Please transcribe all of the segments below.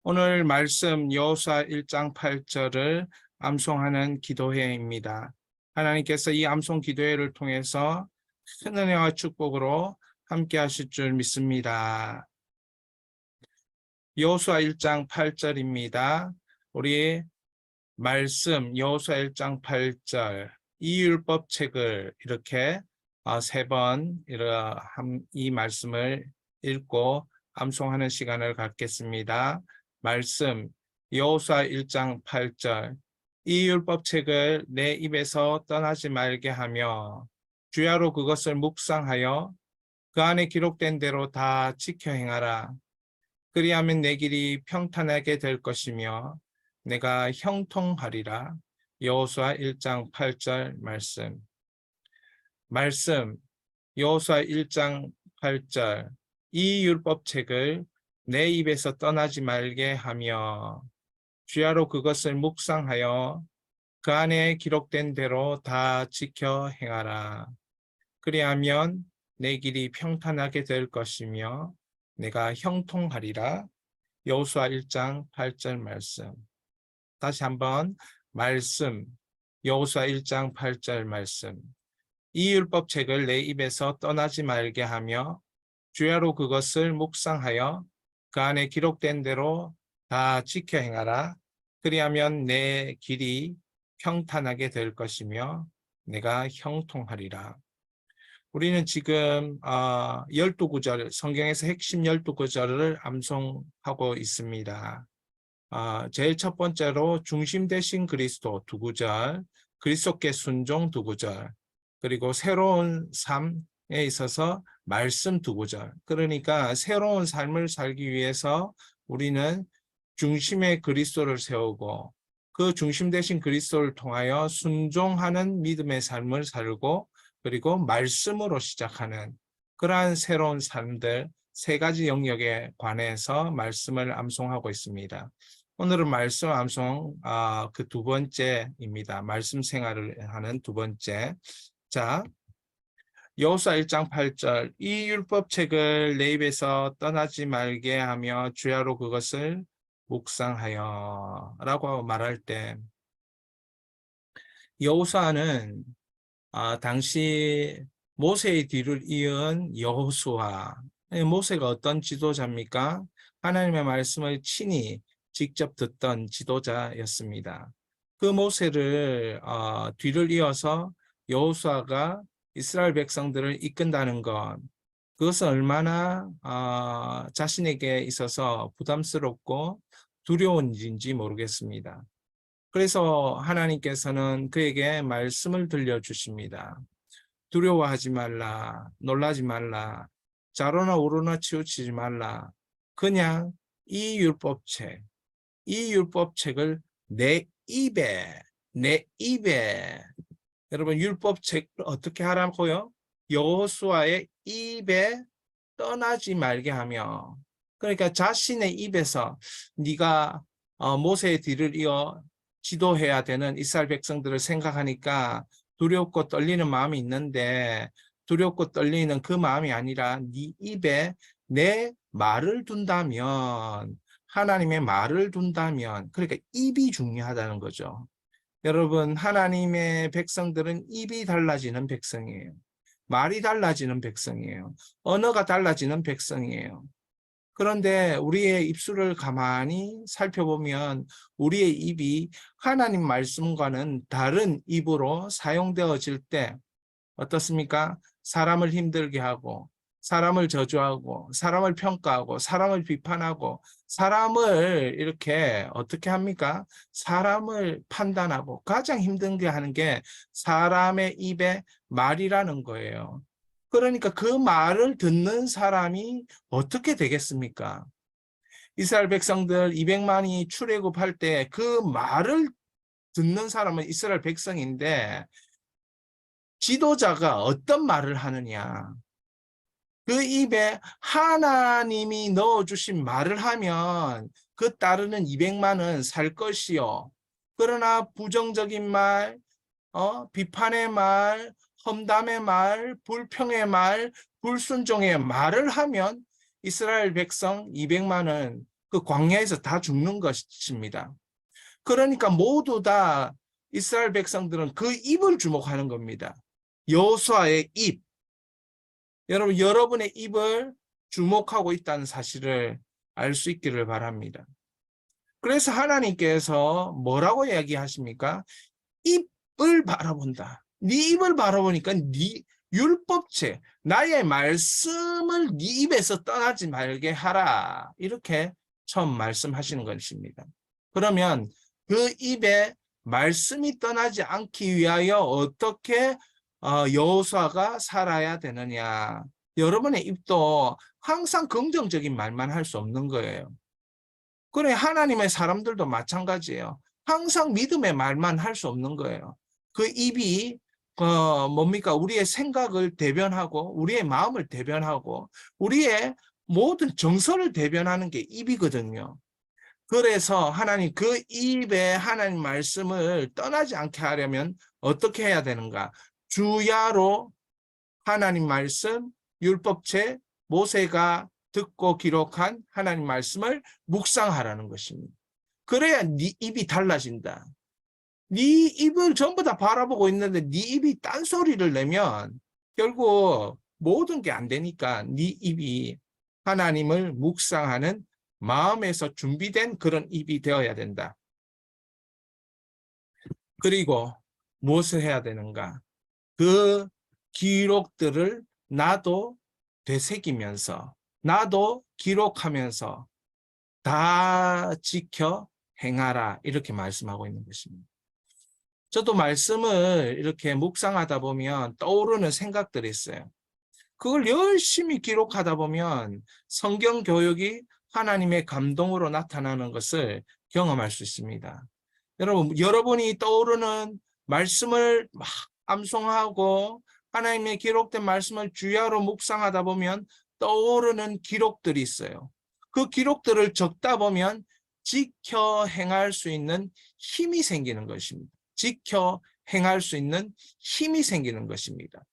오늘 말씀 여호수아 1장 8절을 암송하는 기도회입니다. 하나님께서 이 암송 기도회를 통해서 큰 은혜와 축복으로 함께 하실 줄 믿습니다. 여호수아 1장 8절입니다. 우리 말씀 여호수아 1장 8절 이 율법책을 이렇게 세 번 이 말씀을 읽고 암송하는 시간을 갖겠습니다. 말씀 여호수아 1장 8절 이 율법책을 내 입에서 떠나지 말게 하며 주야로 그것을 묵상하여 그 안에 기록된 대로 다 지켜 행하라. 그리하면 내 길이 평탄하게 될 것이며 내가 형통하리라. 여호수아 1장 8절 말씀 여호수아 1장 8절 이 율법책을 내 입에서 떠나지 말게 하며 주야로 그것을 묵상하여 그 안에 기록된 대로 다 지켜 행하라. 그리하면 내 길이 평탄하게 될 것이며 내가 형통하리라. 여호수아 1장 8절 말씀. 다시 한번 말씀 여호수아 1장 8절 말씀. 이 율법책을 내 입에서 떠나지 말게 하며 주야로 그것을 묵상하여 그 안에 기록된 대로 다 지켜 행하라. 그리하면 내 길이 평탄하게 될 것이며 내가 형통하리라. 우리는 지금 12구절, 성경에서 핵심 12구절을 암송하고 있습니다. 제일 첫 번째로 중심 되신 그리스도 2구절, 그리스도께 순종 2구절, 그리고 새로운 삶에 있어서 말씀 2구절. 그러니까 새로운 삶을 살기 위해서 우리는 중심의 그리스도를 세우고 그 중심 되신 그리스도를 통하여 순종하는 믿음의 삶을 살고 그리고 말씀으로 시작하는 그러한 새로운 삶들 3가지 영역에 관해서 말씀을 암송하고 있습니다. 오늘은 말씀 암송 그 2번째입니다. 말씀 생활을 하는 2번째. 자, 여호수아 1장 8절 이 율법책을 내 입에서 떠나지 말게 하며 주야로 그것을 묵상하여 라고 말할 때 여호수아는 당시 모세의 뒤를 이은 여호수아. 모세가 어떤 지도자입니까? 하나님의 말씀을 친히 직접 듣던 지도자였습니다. 그 모세를 뒤를 이어서 여호수아가 이스라엘 백성들을 이끈다는 것, 그것은 얼마나 자신에게 있어서 부담스럽고 두려운 일인지 모르겠습니다. 그래서 하나님께서는 그에게 말씀을 들려주십니다. 두려워하지 말라, 놀라지 말라, 좌로나 우로나 치우치지 말라. 그냥 이 율법책을 내 입에 여러분 율법책을 어떻게 하라고요? 여호수아의 입에 떠나지 말게 하며 그러니까 자신의 입에서 네가 모세의 뒤를 이어 지도해야 되는 이스라엘 백성들을 생각하니까 두렵고 떨리는 마음이 있는데 두렵고 떨리는 그 마음이 아니라 네 입에 내 말을 둔다면 하나님의 말을 둔다면 그러니까 입이 중요하다는 거죠. 여러분 하나님의 백성들은 입이 달라지는 백성이에요. 말이 달라지는 백성이에요. 언어가 달라지는 백성이에요. 그런데 우리의 입술을 가만히 살펴보면 우리의 입이 하나님 말씀과는 다른 입으로 사용되어질 때 어떻습니까? 사람을 힘들게 하고 사람을 저주하고 사람을 평가하고 사람을 비판하고 사람을 이렇게 어떻게 합니까? 사람을 판단하고 가장 힘든 게 하는 게 사람의 입에 말이라는 거예요. 그러니까 그 말을 듣는 사람이 어떻게 되겠습니까? 이스라엘 백성들 200만이 출애굽할 때 그 말을 듣는 사람은 이스라엘 백성인데 지도자가 어떤 말을 하느냐? 그 입에 하나님이 넣어주신 말을 하면 그 따르는 200만은 살 것이요. 그러나 부정적인 말, 비판의 말, 험담의 말, 불평의 말, 불순종의 말을 하면 이스라엘 백성 200만은 그 광야에서 다 죽는 것입니다. 그러니까 모두 다 이스라엘 백성들은 그 입을 주목하는 겁니다. 여호수아의 입. 여러분, 여러분의 입을 주목하고 있다는 사실을 알 수 있기를 바랍니다. 그래서 하나님께서 뭐라고 이야기하십니까? 입을 바라본다. 네 입을 바라보니까 네 율법책, 나의 말씀을 네 입에서 떠나지 말게 하라. 이렇게 처음 말씀하시는 것입니다. 그러면 그 입에 말씀이 떠나지 않기 위하여 어떻게 여호수아가 살아야 되느냐. 여러분의 입도 항상 긍정적인 말만 할 수 없는 거예요. 그래, 하나님의 사람들도 마찬가지예요. 항상 믿음의 말만 할 수 없는 거예요. 그 입이 뭡니까? 우리의 생각을 대변하고 우리의 마음을 대변하고 우리의 모든 정서를 대변하는 게 입이거든요. 그래서 하나님 그 입에 하나님 말씀을 떠나지 않게 하려면 어떻게 해야 되는가? 주야로 하나님 말씀, 율법책, 모세가 듣고 기록한 하나님 말씀을 묵상하라는 것입니다. 그래야 네 입이 달라진다. 네 입을 전부 다 바라보고 있는데 네 입이 딴소리를 내면 결국 모든 게 안 되니까 네 입이 하나님을 묵상하는 마음에서 준비된 그런 입이 되어야 된다. 그리고 무엇을 해야 되는가? 그 기록들을 나도 되새기면서 나도 기록하면서 다 지켜 행하라 이렇게 말씀하고 있는 것입니다. 저도 말씀을 이렇게 묵상하다 보면 떠오르는 생각들이 있어요. 그걸 열심히 기록하다 보면 성경 교육이 하나님의 감동으로 나타나는 것을 경험할 수 있습니다. 여러분, 여러분이 떠오르는 말씀을 막 암송하고 하나님의 기록된 말씀을 주야로 묵상하다 보면 떠오르는 기록들이 있어요. 그 기록들을 적다 보면 지켜 행할 수 있는 힘이 생기는 것입니다. 지켜 행할 수 있는 힘이 생기는 것입니다.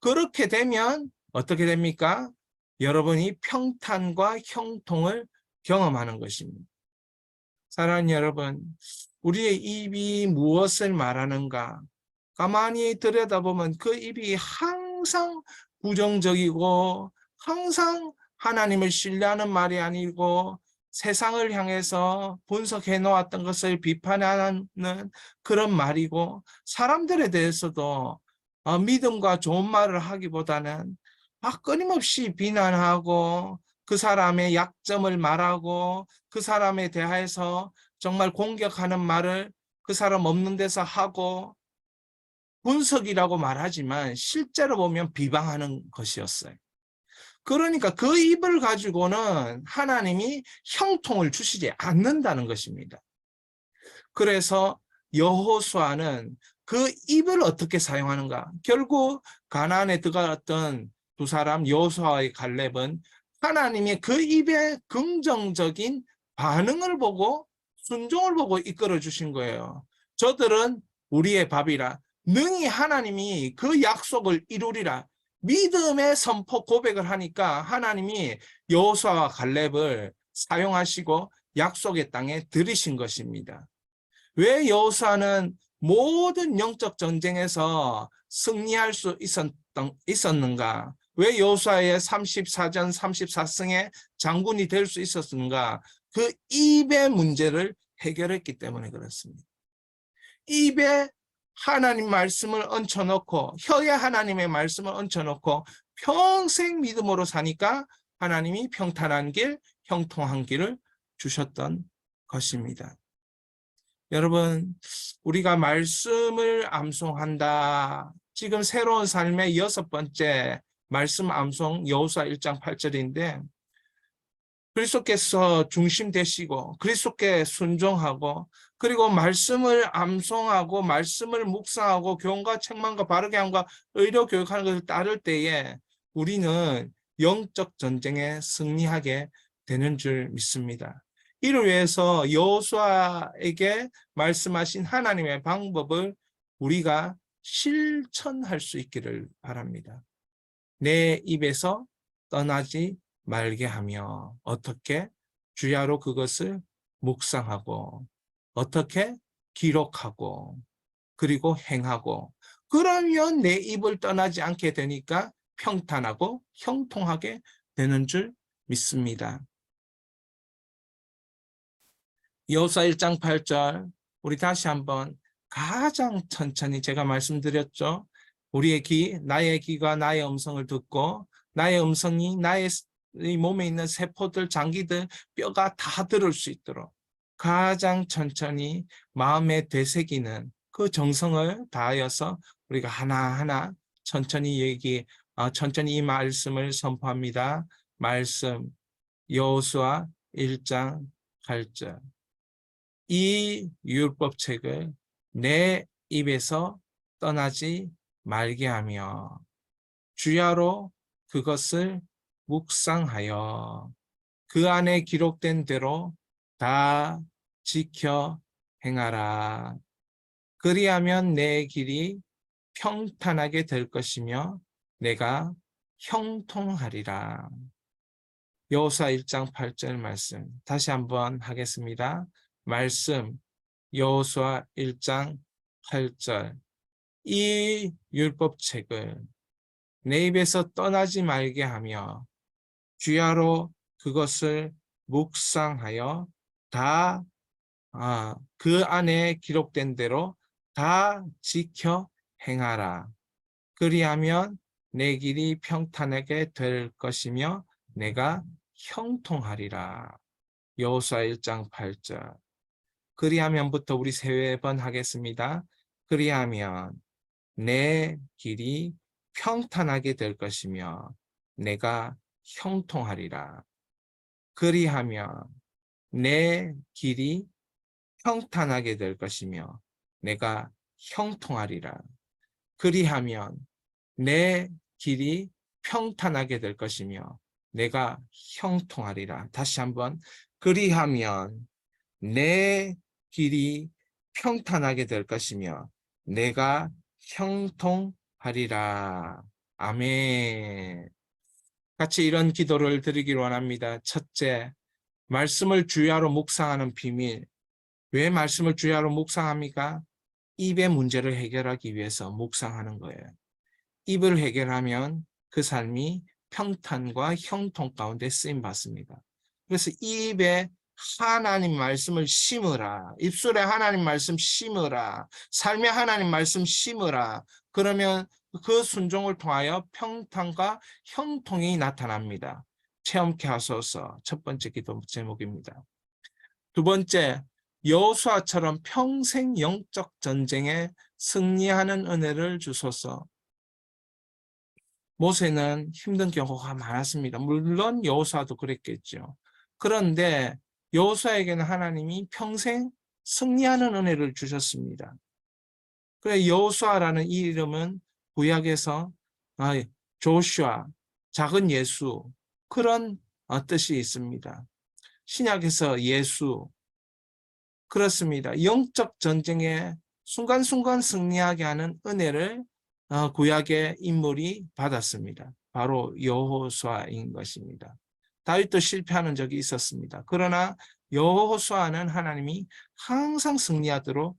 그렇게 되면 어떻게 됩니까? 여러분이 평탄과 형통을 경험하는 것입니다. 사랑하는 여러분, 우리의 입이 무엇을 말하는가? 가만히 들여다보면 그 입이 항상 부정적이고 항상 하나님을 신뢰하는 말이 아니고 세상을 향해서 분석해 놓았던 것을 비판하는 그런 말이고 사람들에 대해서도 믿음과 좋은 말을 하기보다는 끊임없이 비난하고 그 사람의 약점을 말하고 그 사람에 대해서 정말 공격하는 말을 그 사람 없는 데서 하고 분석이라고 말하지만 실제로 보면 비방하는 것이었어요. 그러니까 그 입을 가지고는 하나님이 형통을 주시지 않는다는 것입니다. 그래서 여호수아는 그 입을 어떻게 사용하는가? 결국 가나안에 들어갔던 두 사람 여호수아의 갈렙은 하나님의 그 입의 긍정적인 반응을 보고 순종을 보고 이끌어 주신 거예요. 저들은 우리의 밥이라 능히 하나님이 그 약속을 이루리라 믿음의 선포 고백을 하니까 하나님이 여호수아와 갈렙을 사용하시고 약속의 땅에 들이신 것입니다. 왜 여호수아는 모든 영적 전쟁에서 승리할 수 있었는가? 왜 여호수아의 34전 34승의 장군이 될 수 있었는가? 그 입의 문제를 해결했기 때문에 그렇습니다. 입에 하나님 말씀을 얹혀놓고 혀에 하나님의 말씀을 얹혀놓고 평생 믿음으로 사니까 하나님이 평탄한 길, 형통한 길을 주셨던 것입니다. 여러분, 우리가 말씀을 암송한다. 지금 새로운 삶의 6번째 말씀 암송 여호수아 1장 8절인데 그리스도께서 중심 되시고 그리스도께 순종하고 그리고 말씀을 암송하고 말씀을 묵상하고 교훈과 책망과 바르게 함과 의로 교육하는 것을 따를 때에 우리는 영적 전쟁에 승리하게 되는 줄 믿습니다. 이를 위해서 여호수아에게 말씀하신 하나님의 방법을 우리가 실천할 수 있기를 바랍니다. 내 입에서 떠나지 말게 하며 어떻게? 주야로 그것을 묵상하고 어떻게 기록하고 그리고 행하고 그러면 내 입을 떠나지 않게 되니까 평탄하고 형통하게 되는 줄 믿습니다. 여호수아 1장 8절 우리 다시 한번 가장 천천히 제가 말씀드렸죠. 우리의 나의 귀가 나의 음성을 듣고 나의 음성이 나의 몸에 있는 세포들, 장기들, 뼈가 다 들을 수 있도록 가장 천천히 마음에 되새기는 그 정성을 다하여서 우리가 하나하나 천천히 천천히 이 말씀을 선포합니다. 말씀 여호수아 1장 8절 이 율법책을 내 입에서 떠나지 말게 하며 주야로 그것을 묵상하여 그 안에 기록된 대로 다 지켜 행하라. 그리하면 내 길이 평탄하게 될 것이며 내가 형통하리라. 여호수아 1장 8절 말씀 다시 한번 하겠습니다. 말씀 여호수아 1장 8절 이 율법책을 내 입에서 떠나지 말게 하며 주야로 그것을 묵상하여 다 그 안에 기록된 대로 다 지켜 행하라. 그리하면 내 길이 평탄하게 될 것이며 내가 형통하리라. 여호수아 1장 8절 그리하면부터 우리 3번 하겠습니다. 그리하면 내 길이 평탄하게 될 것이며 내가 형통하리라. 그리하면 내 길이 평탄하게 될 것이며 내가 형통하리라. 그리하면 내 길이 평탄하게 될 것이며 내가 형통하리라. 다시 한번 그리하면 내 길이 평탄하게 될 것이며 내가 형통하리라. 아멘. 같이 이런 기도를 드리기를 원합니다. 첫째, 말씀을 주야로 묵상하는 비밀. 왜 말씀을 주야로 묵상합니까? 입의 문제를 해결하기 위해서 묵상하는 거예요. 입을 해결하면 그 삶이 평탄과 형통 가운데 쓰임 받습니다. 그래서 입에 하나님 말씀을 심으라. 입술에 하나님 말씀 심으라. 삶에 하나님 말씀 심으라. 그러면 그 순종을 통하여 평탄과 형통이 나타납니다. 체험케 하소서. 첫 번째 기도 제목입니다. 두 번째, 여호수아처럼 평생 영적 전쟁에 승리하는 은혜를 주소서. 모세는 힘든 경우가 많았습니다. 물론 여호수아도 그랬겠죠. 그런데 여호수아에게는 하나님이 평생 승리하는 은혜를 주셨습니다. 그래 여호수아라는 이 이름은 구약에서 조슈아, 작은 예수 그런 뜻이 있습니다. 신약에서 예수 그렇습니다. 영적 전쟁에 순간순간 승리하게 하는 은혜를 구약의 인물이 받았습니다. 바로 여호수아인 것입니다. 다윗도 실패하는 적이 있었습니다. 그러나 여호수아는 하나님이 항상 승리하도록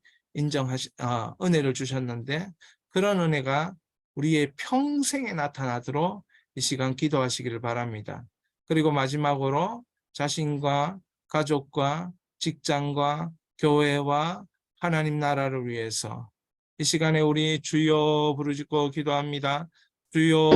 은혜를 주셨는데 그런 은혜가 우리의 평생에 나타나도록 이 시간 기도하시기를 바랍니다. 그리고 마지막으로 자신과 가족과 직장과 교회와 하나님 나라를 위해서 이 시간에 우리 주여 부르짖고 기도합니다. 주여